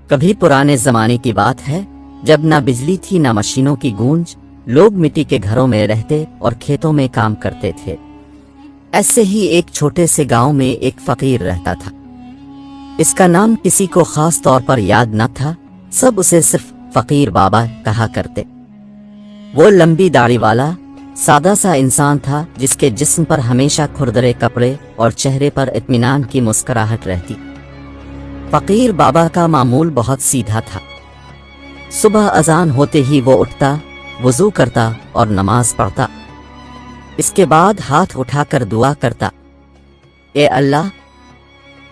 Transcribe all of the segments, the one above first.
कभी पुराने जमाने की बात है जब ना बिजली थी ना मशीनों की गूंज, लोग मिट्टी के घरों में रहते और खेतों में काम करते थे। ऐसे ही एक छोटे से गांव में एक फकीर रहता था। इसका नाम किसी को खास तौर पर याद न था, सब उसे सिर्फ फकीर बाबा कहा करते। वो लंबी दाढ़ी वाला सादा सा इंसान था जिसके जिस्म पर हमेशा खुरदरे कपड़े और चेहरे पर इत्मीनान की मुस्कुराहट रहती। फकीर बाबा का मामूल बहुत सीधा था। सुबह अजान होते ही वो उठता, वुजू करता और नमाज पढ़ता। इसके बाद हाथ उठाकर दुआ करता, ए अल्लाह,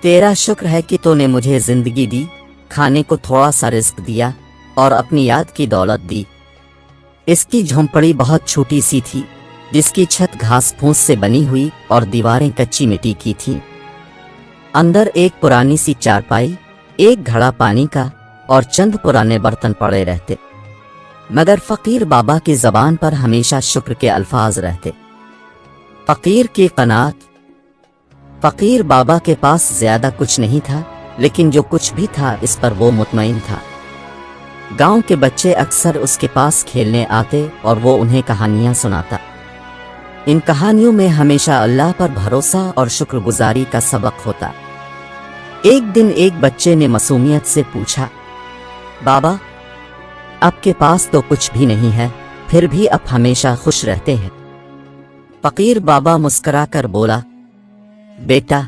तेरा शुक्र है कि तूने मुझे जिंदगी दी, खाने को थोड़ा सा रिस्क दिया और अपनी याद की दौलत दी। इसकी झोंपड़ी बहुत छोटी सी थी, जिसकी छत घास फूस से बनी हुई और दीवारें कच्ची मिट्टी की थीं। अंदर एक पुरानी सी चारपाई, एक घड़ा पानी का और चंद पुराने बर्तन पड़े रहते, मगर फकीर बाबा की जबान पर हमेशा शुक्र के अल्फाज रहते। फकीर की कनात। फकीर बाबा के पास ज्यादा कुछ नहीं था, लेकिन जो कुछ भी था इस पर वो मुतमईन था। गांव के बच्चे अक्सर उसके पास खेलने आते और वो उन्हें कहानियां सुनाता। इन कहानियों में हमेशा अल्लाह पर भरोसा और शुक्रगुजारी का सबक होता। एक दिन एक बच्चे ने मासूमियत से पूछा, बाबा, आपके पास तो कुछ भी नहीं है, फिर भी आप हमेशा खुश रहते हैं। फकीर बाबा मुस्कुराकर बोला, बेटा,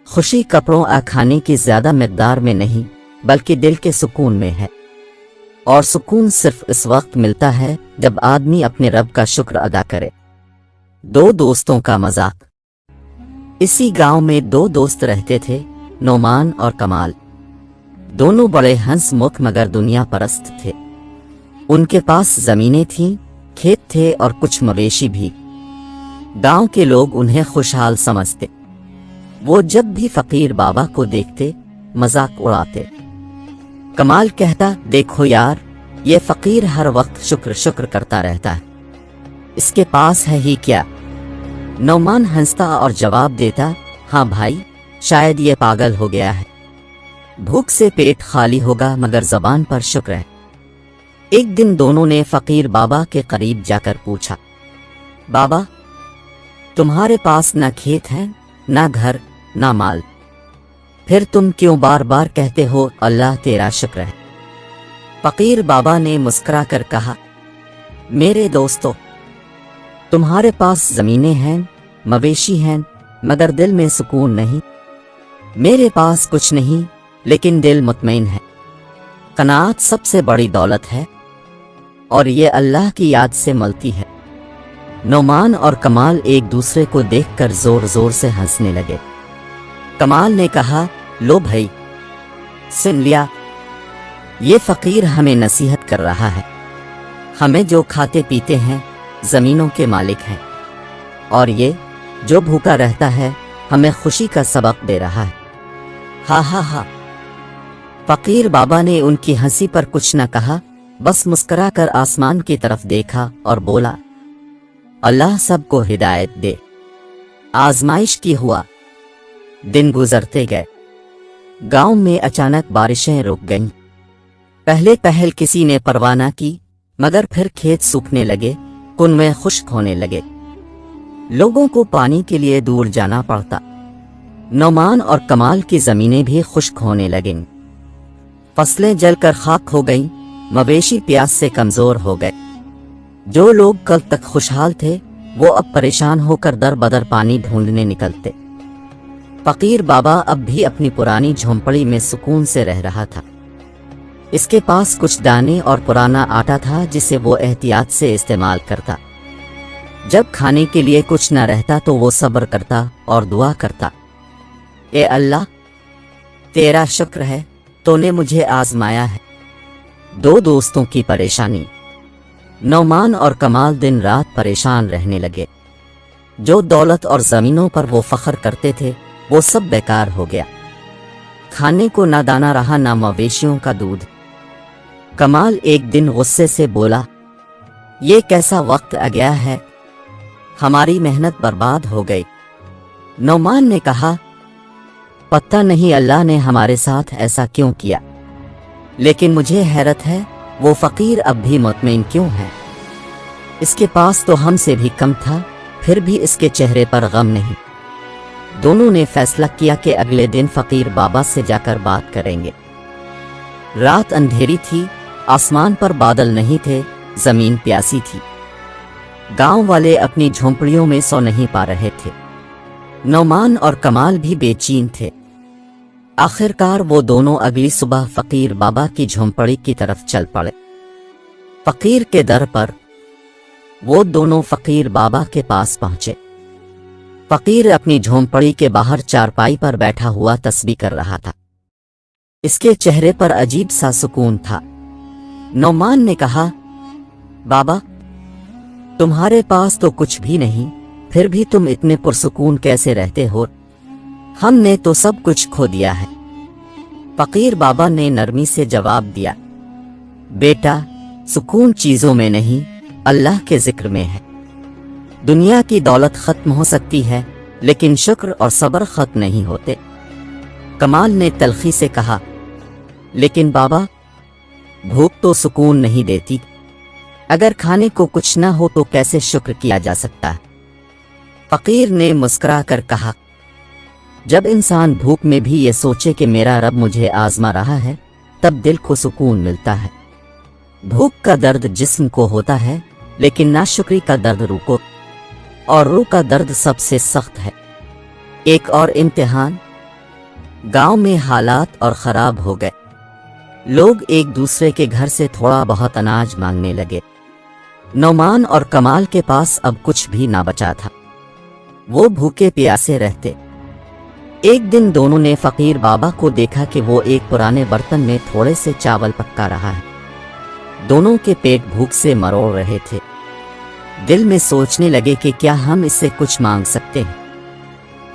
खुशी कपड़ों और खाने की ज्यादा मिकदार में नहीं, बल्कि दिल के सुकून में है। और सुकून सिर्फ इस वक्त मिलता है जब आदमी अपने रब का शुक्र अदा करे। दो दोस्तों का मजाक। इसी गांव में दो दोस्त रहते थे, नोमान और कमाल। दोनों बड़े हंसमुख मगर दुनिया परस्त थे। उनके पास जमीनें थीं, खेत थे और कुछ मवेशी भी। गांव के लोग उन्हें खुशहाल समझते। वो जब भी फकीर बाबा को देखते मजाक उड़ाते। कमाल कहता, देखो यार, ये फकीर हर वक्त शुक्र शुक्र करता रहता है, इसके पास है ही क्या। नौमान हंसता और जवाब देता, हाँ भाई, शायद ये पागल हो गया है, भूख से पेट खाली होगा मगर जबान पर शुक्र है। एक दिन दोनों ने फकीर बाबा के करीब जाकर पूछा, बाबा, तुम्हारे पास ना खेत है, ना घर, ना माल, फिर तुम क्यों बार बार कहते हो अल्लाह तेरा शुक्र है। फकीर बाबा ने मुस्कुराकर कहा, मेरे दोस्तों, तुम्हारे पास जमीनें हैं, मवेशी हैं, मगर दिल में सुकून नहीं। मेरे पास कुछ नहीं, लेकिन दिल मुतमईन है। कनात सबसे बड़ी दौलत है और ये अल्लाह की याद से मिलती है। नौमान और कमाल एक दूसरे को देखकर जोर जोर से हंसने लगे। कमाल ने कहा, लो भाई, सुन लिया, ये फकीर हमें नसीहत कर रहा है। हमें जो खाते पीते हैं जमीनों के मालिक हैं, और ये जो भूखा रहता है हमें खुशी का सबक दे रहा है। हा हा हा। फकीर बाबा ने उनकी हंसी पर कुछ न कहा, बस मुस्कुराकर आसमान की तरफ देखा और बोला, अल्लाह सबको हिदायत दे। आजमाइश की हुआ। दिन गुजरते गए। गांव में अचानक बारिशें रुक गईं। पहले पहल किसी ने परवाह न की, मगर फिर खेत सूखने लगे, कुनवे खुश्क होने लगे। लोगों को पानी के लिए दूर जाना पड़ता। नौमान और कमाल की जमीनें भी खुश्क होने लगीं। फसलें जलकर खाक हो गईं, मवेशी प्यास से कमजोर हो गए। जो लोग कल तक खुशहाल थे वो अब परेशान होकर दर बदर पानी ढूंढने निकलते। फकीर बाबा अब भी अपनी पुरानी झोंपड़ी में सुकून से रह रहा था। इसके पास कुछ दाने और पुराना आटा था जिसे वो एहतियात से इस्तेमाल करता। जब खाने के लिए कुछ न रहता तो वो सब्र करता और दुआ करता, ए अल्लाह, तेरा शुक्र है, तूने मुझे आजमाया है। दो दोस्तों की परेशानी। नौमान और कमाल दिन रात परेशान रहने लगे। जो दौलत और जमीनों पर वो फख्र करते थे वो सब बेकार हो गया। खाने को ना दाना रहा, ना मवेशियों का दूध। कमाल एक दिन गुस्से से बोला, ये कैसा वक्त आ गया है, हमारी मेहनत बर्बाद हो गई। नौमान ने कहा, पता नहीं अल्लाह ने हमारे साथ ऐसा क्यों किया। لیکن مجھے حیرت ہے وہ فقیر اب بھی مطمئن کیوں ہے؟ اس کے پاس تو ہم سے بھی کم تھا، پھر بھی اس کے چہرے پر غم نہیں۔ دونوں نے فیصلہ کیا کہ اگلے دن فقیر بابا سے جا کر بات کریں گے۔ رات اندھیری تھی، آسمان پر بادل نہیں تھے، زمین پیاسی تھی۔ گاؤں والے اپنی جھونپڑیوں میں سو نہیں پا رہے تھے۔ نعمان اور کمال بھی بے چین تھے۔ آخرکار وہ دونوں اگلی صبح فقیر بابا کی جھونپڑی کی طرف چل پڑے۔ فقیر کے در پر وہ دونوں فقیر بابا کے پاس پہنچے۔ فقیر اپنی جھونپڑی کے باہر چارپائی پر بیٹھا ہوا تسبیح کر رہا تھا۔ اس کے چہرے پر عجیب سا سکون تھا۔ نعمان نے کہا، بابا تمہارے پاس تو کچھ بھی نہیں، پھر بھی تم اتنے پرسکون کیسے رہتے ہو؟ ہم نے تو سب کچھ کھو دیا ہے۔ فقیر بابا نے نرمی سے جواب دیا، بیٹا سکون چیزوں میں نہیں، اللہ کے ذکر میں ہے۔ دنیا کی دولت ختم ہو سکتی ہے، لیکن شکر اور صبر ختم نہیں ہوتے۔ کمال نے تلخی سے کہا، لیکن بابا بھوک تو سکون نہیں دیتی، اگر کھانے کو کچھ نہ ہو تو کیسے شکر کیا جا سکتا ہے؟ فقیر نے مسکرا کر کہا، جب انسان بھوک میں بھی یہ سوچے کہ میرا رب مجھے آزما رہا ہے، تب دل کو سکون ملتا ہے۔ بھوک کا درد جسم کو ہوتا ہے، لیکن ناشکری کا درد روح کو، اور روح کا درد سب سے سخت ہے۔ ایک اور امتحان، گاؤں میں حالات اور خراب ہو گئے۔ لوگ ایک دوسرے کے گھر سے تھوڑا بہت اناج مانگنے لگے۔ نعمان اور کمال کے پاس اب کچھ بھی نہ بچا تھا، وہ بھوکے پیاسے رہتے۔ ایک دن دونوں نے فقیر بابا کو دیکھا کہ وہ ایک پرانے برتن میں تھوڑے سے چاول پکا رہا ہے۔ دونوں کے پیٹ بھوک سے مروڑ رہے تھے۔ دل میں سوچنے لگے کہ کیا ہم اس سے کچھ مانگ سکتے ہیں،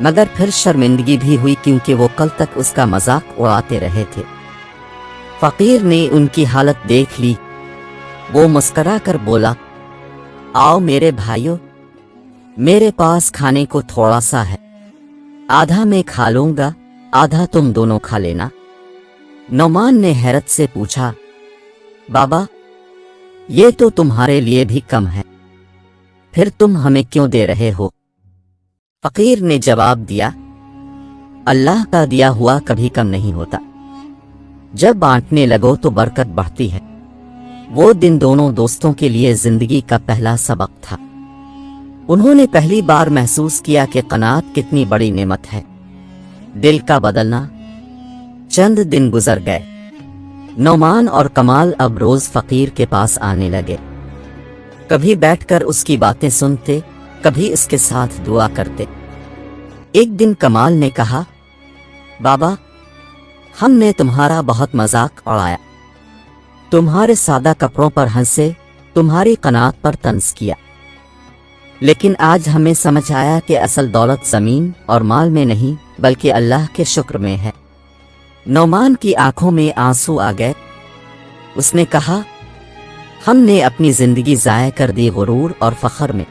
مگر پھر شرمندگی بھی ہوئی کیونکہ وہ کل تک اس کا مذاق اڑاتے رہے تھے۔ فقیر نے ان کی حالت دیکھ لی، وہ مسکرا کر بولا، آؤ میرے بھائیو، میرے پاس کھانے کو تھوڑا سا ہے، آدھا میں کھا لوں گا، آدھا تم دونوں کھا لینا۔ نعمان نے حیرت سے پوچھا، بابا یہ تو تمہارے لیے بھی کم ہے، پھر تم ہمیں کیوں دے رہے ہو؟ فقیر نے جواب دیا، اللہ کا دیا ہوا کبھی کم نہیں ہوتا، جب بانٹنے لگو تو برکت بڑھتی ہے۔ وہ دن دونوں دوستوں کے لیے زندگی کا پہلا سبق تھا۔ انہوں نے پہلی بار محسوس کیا کہ قناعت کتنی بڑی نعمت ہے۔ دل کا بدلنا۔ چند دن گزر گئے۔ نعمان اور کمال اب روز فقیر کے پاس آنے لگے۔ کبھی بیٹھ کر اس کی باتیں سنتے، کبھی اس کے ساتھ دعا کرتے۔ ایک دن کمال نے کہا، بابا ہم نے تمہارا بہت مذاق اڑایا، تمہارے سادہ کپڑوں پر ہنسے، تمہاری قناعت پر طنز کیا، لیکن آج ہمیں سمجھ آیا کہ اصل دولت زمین اور مال میں نہیں بلکہ اللہ کے شکر میں ہے۔ نعمان کی آنکھوں میں آنسو آ گئے۔ اس نے کہا، ہم نے اپنی زندگی ضائع کر دی غرور اور فخر میں،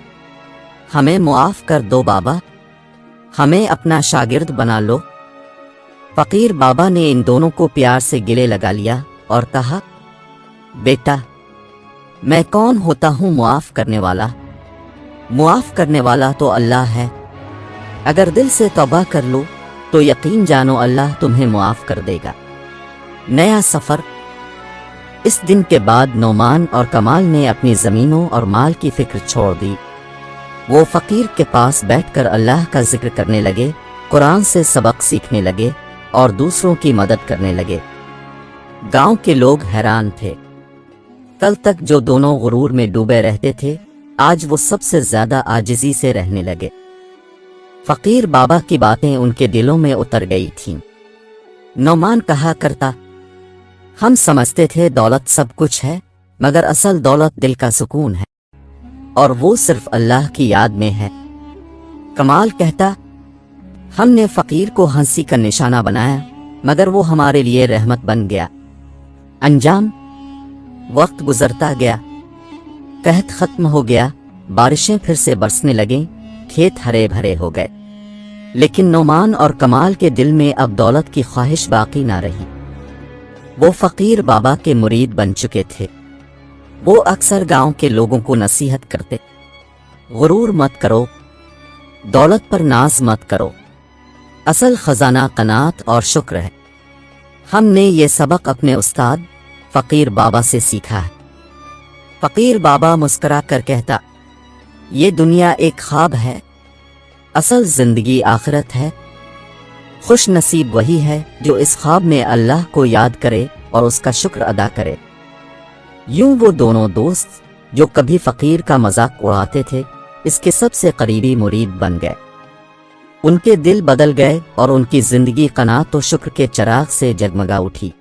ہمیں معاف کر دو بابا، ہمیں اپنا شاگرد بنا لو۔ فقیر بابا نے ان دونوں کو پیار سے گلے لگا لیا اور کہا، بیٹا میں کون ہوتا ہوں معاف کرنے والا؟ معاف کرنے والا تو اللہ ہے۔ اگر دل سے توبہ کر لو تو یقین جانو اللہ تمہیں معاف کر دے گا۔ نیا سفر۔ اس دن کے بعد نعمان اور کمال نے اپنی زمینوں اور مال کی فکر چھوڑ دی۔ وہ فقیر کے پاس بیٹھ کر اللہ کا ذکر کرنے لگے، قرآن سے سبق سیکھنے لگے اور دوسروں کی مدد کرنے لگے۔ گاؤں کے لوگ حیران تھے۔ کل تک جو دونوں غرور میں ڈوبے رہتے تھے، آج وہ سب سے زیادہ عاجزی سے رہنے لگے۔ فقیر بابا کی باتیں ان کے دلوں میں اتر گئی تھیں۔ نعمان کہا کرتا، ہم سمجھتے تھے دولت سب کچھ ہے، مگر اصل دولت دل کا سکون ہے، اور وہ صرف اللہ کی یاد میں ہے۔ کمال کہتا، ہم نے فقیر کو ہنسی کا نشانہ بنایا، مگر وہ ہمارے لیے رحمت بن گیا۔ انجام، وقت گزرتا گیا، قحط ختم ہو گیا، بارشیں پھر سے برسنے لگیں، کھیت ہرے بھرے ہو گئے، لیکن نعمان اور کمال کے دل میں اب دولت کی خواہش باقی نہ رہی۔ वो फकीर बाबा के मुरीद बन चुके थे। वो अक्सर गांव के लोगों को नसीहत करते, गुरूर मत करो, दौलत पर नाज मत करो, असल खजाना कनात और शुक्र है। हमने ये सबक अपने उस्ताद फकीर बाबा से सीखा है। फकीर बाबा मुस्कुरा कर कहता, ये दुनिया एक ख्वाब है, असल जिंदगी आखिरत है। खुश नसीब वही है जो इस ख्वाब में अल्लाह को याद करे और उसका शुक्र अदा करे। यूं वो दोनों दोस्त जो कभी फकीर का मजाक उड़ाते थे, इसके सबसे करीबी मुरीद बन गए। उनके दिल बदल गए और उनकी जिंदगी कनात और शुक्र के चिराग से जगमगा उठी।